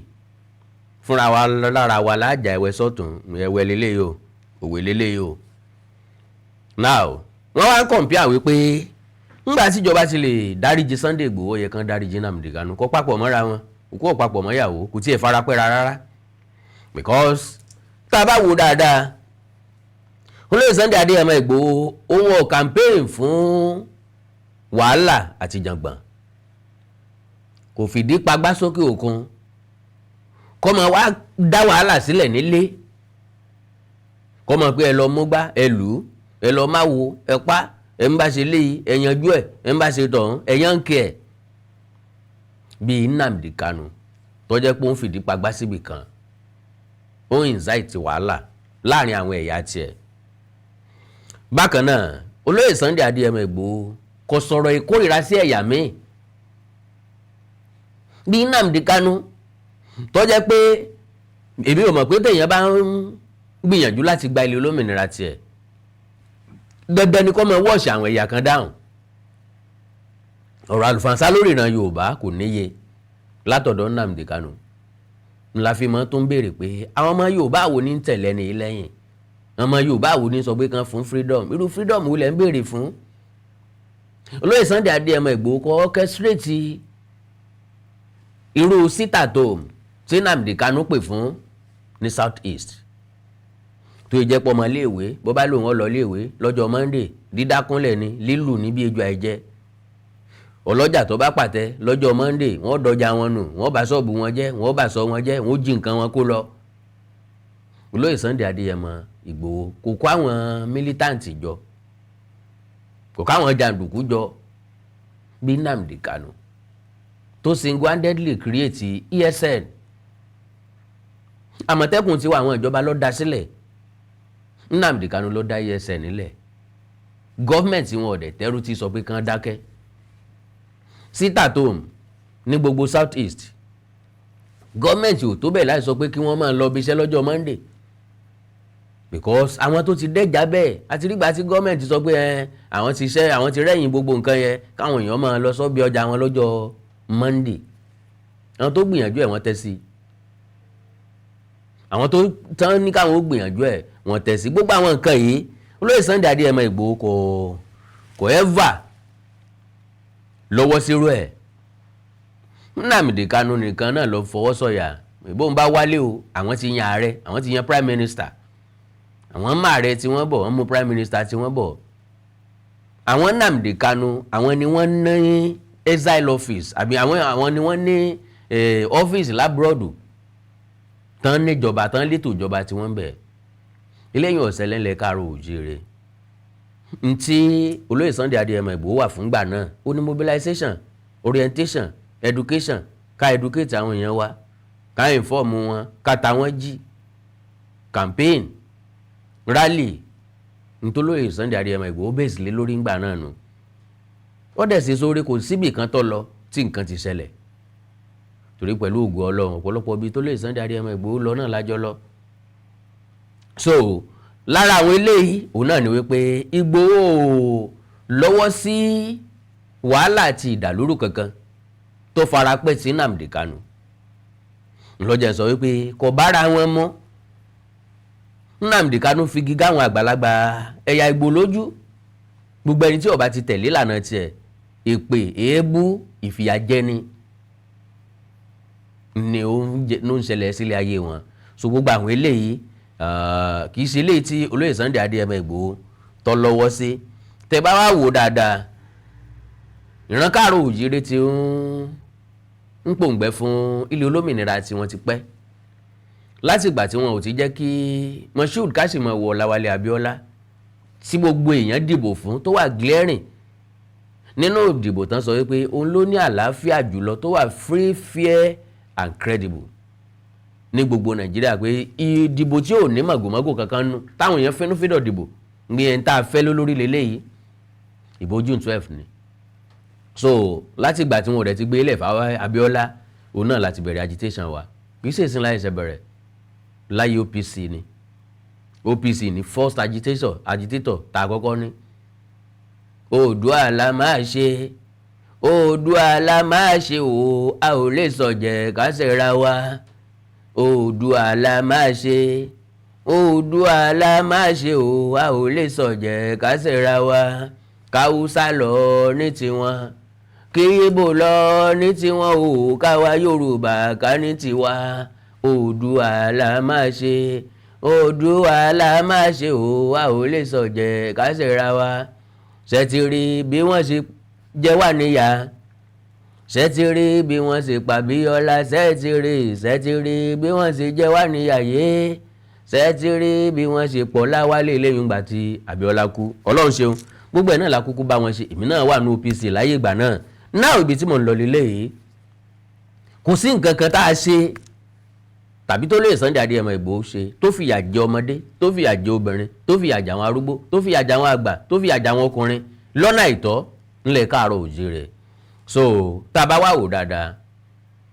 Fúnra wa lára wa láàjà ẹ̀wẹ́ sọ́tún ẹ̀wẹ́ lélẹ́yìí o òwe lélẹ́yìí o. Now wọ́n wá ń compare wípé ńgbà tíjọba ti lè dáríjì Sunday Igboho yẹ kán dáríjì Nnamdi Kanu kó papọ̀ mọ́ra wọn kó papọ̀ mọ́yàwó kò tiẹ̀ farapẹ́ra rárá because tá a bá wo dáadáa olóyè Sunday Adéyẹmọ Igboho òun ò campaign fún wàhálà àti jàngbọ̀n kò fìdí pagbá sókè òkun kó máa wá dá wàhálà sílẹ̀ nílé kó máa pé ẹ lọ mú gbá ẹ lù ú ẹ lọ má wo ẹ pa ẹ ń bá ṣe léyìí ẹ yanjú ẹ ń bá ṣe tọ̀hún ẹ yànkì ẹ bíi Nnamdi Kanu tó jẹ́ pé ó ń fìdí pagbá síbì kan ó ń incite wàhálà láàrin àwọn ẹ̀yà tiẹ̀. Bákan náà olóyè Sunday Adéyẹmọ Igboho kò sọ̀rọ̀ ìkórìíra sí ẹ̀yà míì bíi Nnamdi Kanu tó jẹ́ pé èmi ò mọ̀ pé téèyàn bá ń gbìyànjú láti gba ilé olómìnira tiẹ̀ dandan ni kó máa wọ́ọ̀ṣì àwọn ẹ̀yà kan dáhùn. Ọ̀rọ̀ àlùfànṣá lórí ìran Yorùbá kò níye látọ̀dọ̀ Nnamdi Kanu ńlá fi mọ́ tó ń béèrè pé àwọn ọmọ Yorùbá wo ní ń tẹ̀lé ní lẹ́yìn àwọn ọmọ Yorùbá wo ní sọ pé kan fún freedom irú freedom wo lẹ́ ń béèrè fún. Olóyè Sunday Adéyẹmọ Igboho kọ́ orchestrate irú sítàtò tí Nnamdi Kanu pè fún ní South East tó yẹ jẹ́ pọ́ ọmọ iléèwé bó bá lòun ọ lọ iléèwé lọ́jọ́ Monday dídákúnlẹ̀ ni lílù ní bí ejò àìjẹ́ ọlọ́jà tó bá pàtẹ lọ́jọ́ Monday wọ́n dọjà wọn nù wọ́n bá ṣọ́ọ̀bù wọn jẹ́ wọ́n bá sọ wọn jẹ́ wọ́n jí nǹkan wọn kó lọ. Olóyè Sunday Adéyẹmọ Igboho kò kó àwọn militant jọ kò ká àwọn jàǹdùkú jọ bí Nnamdi Kanu tó single-handedly create ESN Àmọ̀tẹ́kùn tiwa àwọn ìjọba ló dá sílẹ̀ Nnamdi Kanu ló dá ESN nílẹ̀ gọ́ọ̀mẹ̀ntì wọn ọ̀dẹ̀ tẹ́rù ti sọ pé kán dákẹ́ sítàtòm ní gbogbo South East gọ́ọ̀mẹ̀ntì ò tó bẹ̀ láì sọ pé kí wọ́n máa lọ bí iṣẹ́ lọ́jọ́ Monday because àwọn tó ti dẹ́jà bẹ́ẹ̀ àti rígbà tí gọ́ọ̀mẹ̀ntì sọ pé àwọn ti ṣẹ́ àwọn ti rẹ́yìn gbogbo nǹkan yẹn káwọn èèyàn máa lọ sọ́bí ọjà wọn lọ́jọ́ Monday àwọn tó gbìyànjú ẹ̀ wọ́n tẹ́ sí àwọn tó tán ní káwọn ó gbìyànjú ẹ̀ wọ́n tẹ̀ sí gbogbo àwọn nǹkan yìí olóyè Sunday Adéyẹmọ Igboho kò ever lọ́wọ́ sírú ẹ̀. Nnamdi Kanu nìkan náà lọ fọwọ́ sọ̀yà ìbọn bá wálé o àwọn ti yan ààrẹ àwọn ti yan prime minister àwọn mọ ààrẹ tí wọ́n bọ̀ wọ́n mú prime minister tí wọ́n bọ̀ àwọn Nnamdi Kanu àwọn ni wọ́n ní exile office àbí àwọn ni wọ́n ní ọ́fíìsì lábúrọ̀dù tán níjọba tán létò ìjọba tí wọ́n bẹ̀ eléyìí ọ̀sẹ̀ lẹ́lẹ̀ káàró òjìire ntí olóyè Sunday Adéyẹmọ Igboho wà fúngbà náà ó ní mobilization orientation education ká educate àwọn èèyàn wa ká inform wọn ká ta wọ́n jí campaign rally ntólóyè Sunday Adéyẹmọ Igboho bẹ́ẹ̀ sì lé lórí ńgbà náà nù ó dẹ̀ sí sórí kò síbì kan tó lọ tí nǹkan ti ṣẹlẹ̀ torí pẹ̀lú ògùn Ọlọ́run ọ̀pọ̀lọpọ̀ bíi tólóyè Sunday Adéyẹmọ Igboho lọ náà lájọ lọ. So lára àwọn eléyìí òun náà ni wípé Igboho lọ́wọ́ sí wàhálà àti ìdàlúrú kankan tó fara pẹ́ sí Nnamdi Kanu lọ́jà sọ wípé kò bára wọn mọ́ Nnamdi Kanu fi gíga àwọn àgbàlagbà ẹ̀yà Ìgbò lójú gbogbo ẹni tí ó bá ti tẹ̀lé ìlànà tiẹ̀ èpè èébú ìfìyàjẹni ni ó ń ṣẹlẹ̀ sílé ayé wọn. So gbogbo àwọn eléyìí kì í ṣe eléyìí tí olóyè Sunday Adéyẹmọ Igboho tó lọ́wọ́ sí tẹ́ bá wá wò dáadáa ìran káàrọ̀ òjìrè ti ń pòǹgbẹ fún ilé olómìnira tí wọ́n ti pẹ́ láti ìgbà tí wọn ò ti jẹ́ kí Moshood Káṣímọ̀wò Ọláwálé Abíọ́lá tí gbogbo èèyàn dìbò fún tó wà glaring nínú ìdìbò tán sọ wípé òun ló ní àlàáfíà jùlọ tó wà free fair and credible ní gbogbo Nàìjíríà pé ìdìbò tí ò ní màgòmágò kankan nú táwọn èèyàn fínúfíndọ̀ dìbò ní ẹni tá a fẹ́ lórí lélẹ́yìí ìbò June 12 ni so láti ìgbà tí wọn rẹ̀ ti gbé ilẹ̀ fáwọn Abíọ́lá òun náà láti bẹ̀rẹ̀ agitation wa kì í ṣèṣin láì ṣe bẹ̀rẹ̀ láyé OPC ni first agitator tá a kọ́kọ́ ní Oòduà la máa ṣe Oòduà la máa ṣe o a ò lè sọ̀jẹ̀ ká ṣẹ̀ra wa Oòduà la máa ṣe Oòduà la máa ṣe o a ò lè sọ̀jẹ̀ ká ṣẹ̀ra wa káwúsá lọ ní tiwọn kí Ìgbò lọ ní tiwọn o káwa Yorùbá ká ní tiwa Oòduà la máa ṣe Oòduà la máa ṣe o a ò lè sọ̀jẹ̀ ká ṣẹ̀ra wa ṣe ti rí bí wọ́n ṣe jẹ wá níyà ṣe ti rí bí wọ́n ṣe pa Abíọ́lá ṣe ti rí bí wọ́n ṣe jẹ wá níyà yé ṣe ti rí bí wọ́n ṣe pọ̀ Láwálé lẹ́yìn ìgbà tí Abíọ́lá kú Ọlọ́run ṣeun gbogbo ẹ̀ náà la kúkú bá wọn ṣe èmi náà wà ní OPC láyé ìgbà náà ibi tí mò ń lọ lélẹ̀ yìí kò sí nǹkan kan tá a ṣe tàbí tó lè Sunday Adéyẹmọ Ìgbòho ṣe tó fìyà jẹ ọmọdé tó fìyà jẹ obìnrin tó fìyà jẹ àwọn arúgbó tó fìyà jẹ àwọn àgbà tó fìyà jẹ àwọn ọkùnrin lọ́nà àìtọ́ ńlẹ̀ káàárọ̀ òjíire so tá a bá wà wò dáadáa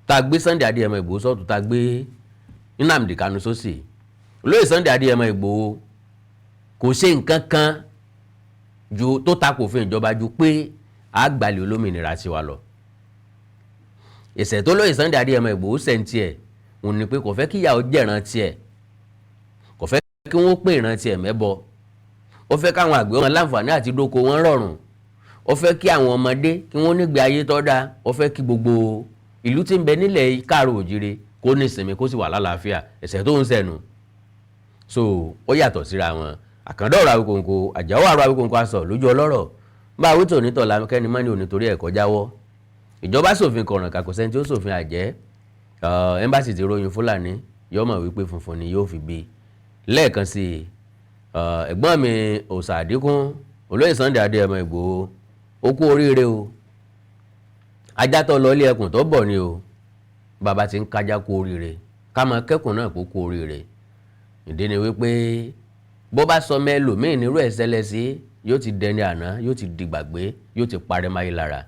tá a gbé Sunday Adéyẹmọ Ìgbòho sọ́tún tá a gbé Nnamdi Kanu sósì olóyè Sunday Adéyẹmọ Ìgbòho kò ṣe nǹkan kan ju tó takò òfin ìjọba ju pé àgbàlẹ̀ olómìnira tiwa lọ ìṣẹ̀ tó lóyè Sunday Adéyẹmọ Ìgbòho sẹ́ńtì ẹ̀ òun ni pé kò fẹ́ kí ìyàwó jẹ̀ràn tiẹ̀ kò fẹ́ kí wọ́n pè ìran tiẹ̀ mẹ́bọ ó fẹ́ káwọn àgbẹ̀ wọn láǹfààní àti dóko wọn rọrùn ó fẹ́ kí àwọn ọmọdé kí wọ́n nígbé ayé tó dáa ó fẹ́ kí gbogbo ìlú tí ń bẹ nílẹ̀ káàrọ̀ òjíire kó ní ìsinmi kó sì wà lálàáfíà ẹ̀ṣẹ̀ tó ń ṣẹ̀nu so ó yàtọ̀ síra wọn Àkàndá ọ̀rọ̀ Awíkonko Àjàó ọ̀rọ̀ Awíkonko aṣọ lójú ọlọ́rọ̀ bá àwítò onítọ̀ lámẹ́kẹ́ni mọ́ni onítorí ẹ̀kọ́ jáwọ́ ìjọba ṣòfin kọ̀ràn kàkọ́ sẹ́ni tí ó ṣòfin àjẹ́ ẹ́mbásì ti ròyìn Fúlàní yóò mọ̀ wípé funfun ni yóò fi bí lẹ́ẹ̀kan sí ẹ̀gbọ́n mi Òòṣà Àdínkù olóyè Sunday Adéyẹmọ Ìgbòho ó kú oríire o ajá tó lọ ilé ẹkùn tó bọ̀ ni o bàbá ti ń kájá kú oríire ká máa kẹ́kùn náà kó kú oríire ìdí ni wípé bó bá sọ mẹ́lòmíì nírú ẹ̀ ṣẹlẹ̀ sí yóò ti dẹni àná yóò ti dìgbàgbé yóò ti parẹ́ máyé lára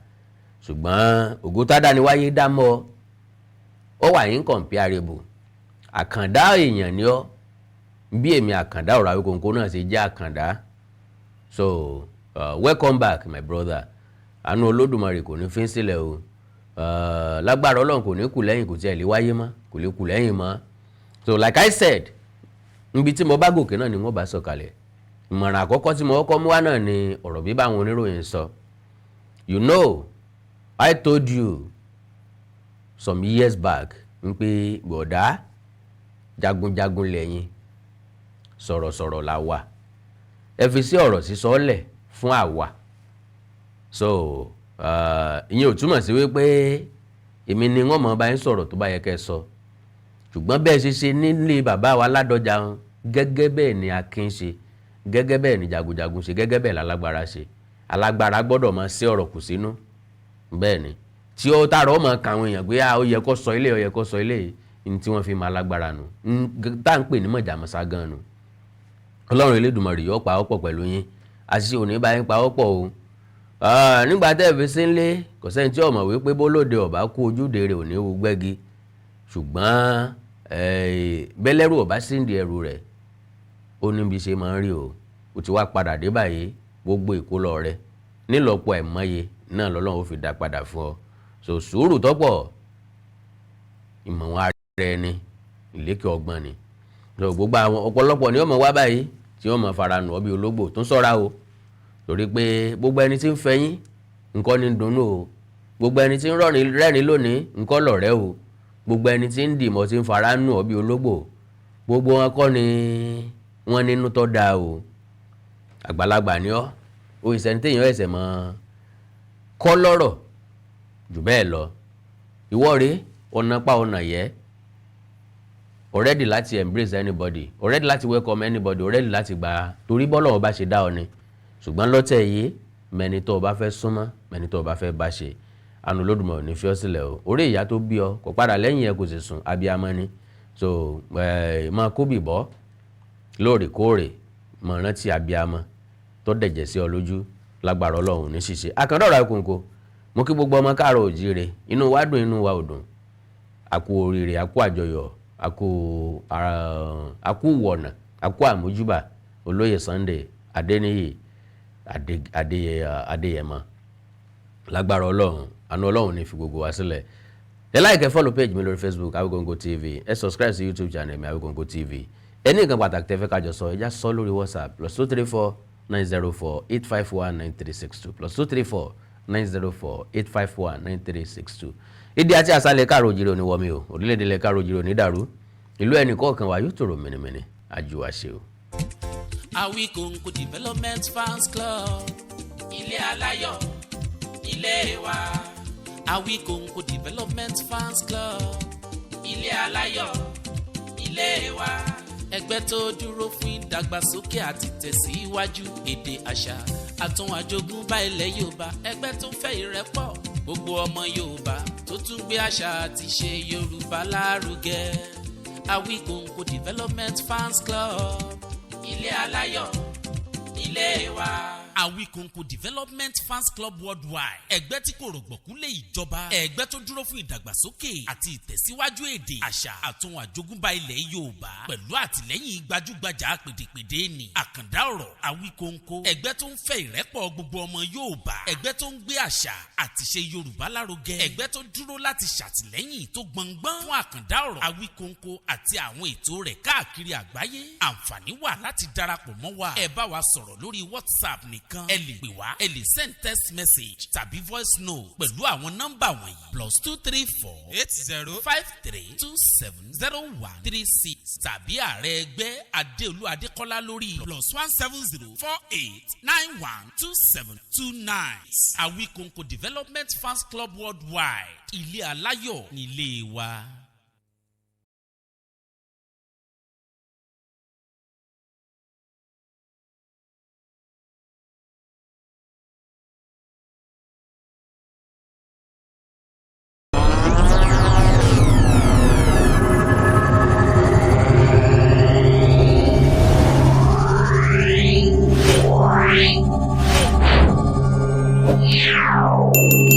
ṣùgbọ́n ògùntàdá ni wáyé dá mọ́ ọ wà incomparable àkàndá èèyàn ni ọ bí èmi Àkàndá ọ̀rọ̀ Awíkonko náà ṣe jẹ́ àkàndá so welcome back my brother àánú Olódùmarè kò ní fi ń sílẹ̀ o lágbára Ọlọ́run kò ní kù lẹ́yìn kò tiẹ̀ lè wáyé mọ́ kò lè kù lẹ́yìn mọ́ so like I said níbi tí mo bá gòkè náà ni wọ́n bá sọ̀kalẹ̀ ìmọ̀ràn àkọ́kọ́ tí mo kọ́kọ́ mú wá náà ni ọ̀rọ̀ bí báwọn oníròyìn sọ you know I told you some years back ń pé gbọ̀dá jagunjagun lẹ́yìn sọ̀rọ̀sọ̀rọ̀ la wà ẹ fi sí ọ̀rọ̀ sísọ lẹ̀ fún àwa so ìyẹn ò túmọ̀ sí wípé èmi ni wọ́n mọ̀ bá ń sọ̀rọ̀ tó bá yẹ kẹ́ sọ ṣùgbọ́n bẹ́ẹ̀ ṣe ṣe nílé bàbá wa Ládọjà hàn gẹ́gẹ́ bẹ́ẹ̀ ni Akin ṣe gẹ́gẹ́ bẹ́ẹ̀ ni jagunjagun ṣe gẹ́gẹ́ bẹ́ẹ̀ lálágbára ṣe alágbára gbọ́dọ̀ máa ṣe ọ̀rọ̀ kù sínú bẹ́ẹ̀ ni tí ó tààrọ̀ ọmọ kàwọn èèyàn pé ó yẹ kó sọ ilé ó yẹ kó sọ ilé ní tí wọ́n fi máa lágbára nù tá à ń pè ní mọ̀jàmọ́sá gan nù Ọlọ́run Elédùmarè yóò pa ọ́pọ̀ pẹ̀lú yín àṣìṣe òní bá yín pa ọ́pọ̀ o nígbà tẹ́ ẹ fi sí ńlé kò sẹ́ni tí ó mọ̀ wípé bólóde ọ̀bá kú ojúde rẹ̀ ò ní wú gbẹ́gi ṣùgbọ́n bẹ́lẹ́rù ọ̀bá sí ń di ẹrù rẹ̀ ó níbi ṣe máa ń rí o ó ti wá padà dé báyìí gbogbo ìkólọ rẹ̀ nílọ́pọ̀ ẹ̀mọ́ye náà lọ́lọ́run ó fi dá padà fún ọ so sùúrù tọ́pọ̀ ìmọ̀wọ́n ara ẹni ìlékè ọgbọ́n ni so gbogbo àwọn ọ̀pọ̀lọpọ̀ ni ó mọ̀ wá báyìí tí wọ́n mọ̀ fara nù ọ́ bí ológbò tó ń ṣọ́ra o torí pé gbogbo ẹni tí ń fẹyín nǹkan ní dunnú o gbogbo ẹni tí ń rẹ́rìn lónìí nǹkan lọ̀rẹ́ o gbogbo ẹni tí ń dìmọ̀ tí ń fara nù ọ́ bí ológbò gbogbo wọn kọ́ ni wọ́n nínú tó dáa o àgbàlagbà ni ọ́ o ìsẹ̀ni téèyàn ẹ̀sẹ̀ mọ́ kọ́ lọ́rọ̀ jù bẹ́ẹ̀ lọ ìwọ rèé ọ̀nà pa ọ̀nà yẹ already láti embrace anybody already láti welcome anybody already láti gbà torí bọ́lọ̀ ọba ṣe dá ọ ni ṣùgbọ́n lọ́tẹ̀ yìí mẹni tó o bá fẹ́ súnmọ́ mẹni tó o bá fẹ́ bá ṣe àánú Olódùmarè ní fi ọ́ sílẹ̀ o orí ìyá tó bí ọ kò padà lẹ́yìn ẹ kò sì sùn abiyamọ ni so máa kóbì bọ́ lóòrèkóòrè mọ̀ rántí abiyamọ tó dẹ̀jẹ̀ sí ọ lójú lágbára Ọlọ́run ní ṣíṣe àkàndọ̀rọ̀ Awikonko mo kí gbogbo ọmọ káàárọ̀ òjíire inú wa dùn inú wa ò dùn àkú oríire àkú àjọyọ̀ àkú wọ̀nà àkú àmójúbà olóyè Sunday Adéníyì Adéyẹmọ lágbára Ọlọ́run àánú Ọlọ́run ní fi gbogbo wa sílẹ̀ ẹ like ẹ follow page mi lórí Facebook Awikonko TV ẹ subscribe sí YouTube channel mi Awikonko TV ẹni nǹkan pàtàkì tẹ́ fẹ́ kájọ sọ ẹ já sọ lórí WhatsApp +234 904 851 9362 +234 904 851 9362 ìdí àti àṣálẹ́ káàrọ̀ òjìrè oníwọ́mi o orílẹ̀-èdè ilẹ̀ káàrọ̀ òjìrè onídàrú ìlú ẹnì kọ̀ọ̀kan wa yóò tòrò mẹ́nìmẹ́nì àjùwàṣe o. Awikonko Development Fans Club ilé aláyọ̀ ilé wa. Awikonko Development Fans Club ilé aláyọ̀ ilé wa. Ẹgbẹ́ tó dúró fún ìdàgbàsókè àti tẹ̀síwájú èdè àṣà àtún àjogúnbá ilẹ̀ Yorùbá. Ẹgbẹ́ tó fẹ́ ìrẹ́pọ̀ gbogbo ọmọ Yorùbá tó tún gbé àṣà àti ṣe Yorùbá lárugẹ. Awikonko Development Fans Club ilé aláyọ̀ ilé wa. Awikonko Development Fans Club Worldwide ẹgbẹ́ tí kò rọ̀gbọ̀kú lé ìjọba ẹgbẹ́ tó dúró fún ìdàgbàsókè àti ìtẹ̀síwájú èdè àṣà àtún àjogúnbá ilẹ̀ Yorùbá pẹ̀lú àtìlẹ́yìn gbajúgbajà pèdèpèdè ní àkàndá ọ̀rọ̀ Awikonko ẹgbẹ́ tó ń fẹ́ ìrẹ́pọ̀ gbogbo ọmọ Yorùbá ẹgbẹ́ tó ń gbé àṣà àti ṣe Yorùbá lárugẹ ẹgbẹ́ tó dúró láti ṣàtìlẹ́yìn tó gbọngbọ́n fún àkàndá ọ̀rọ̀ Awikonko àti àwọn ètò rẹ̀ káàkiri àgbáyé àǹfààní wà láti darapọ̀ mọ́ wa ẹ bá wa sọ̀rọ̀ lórí WhatsApp nìkan ẹ lè pè wá ẹ lè send text message tàbí voice note pẹ̀lú àwọn nọ́mbà wọ̀nyí +234 8053270136 tàbí ààrẹ ẹgbẹ́ Adéolú Adékọ́lá lórí +17048912729. Awikonko Development Fans Club Worldwide ilé aláyọ̀ nílé wa. Wow.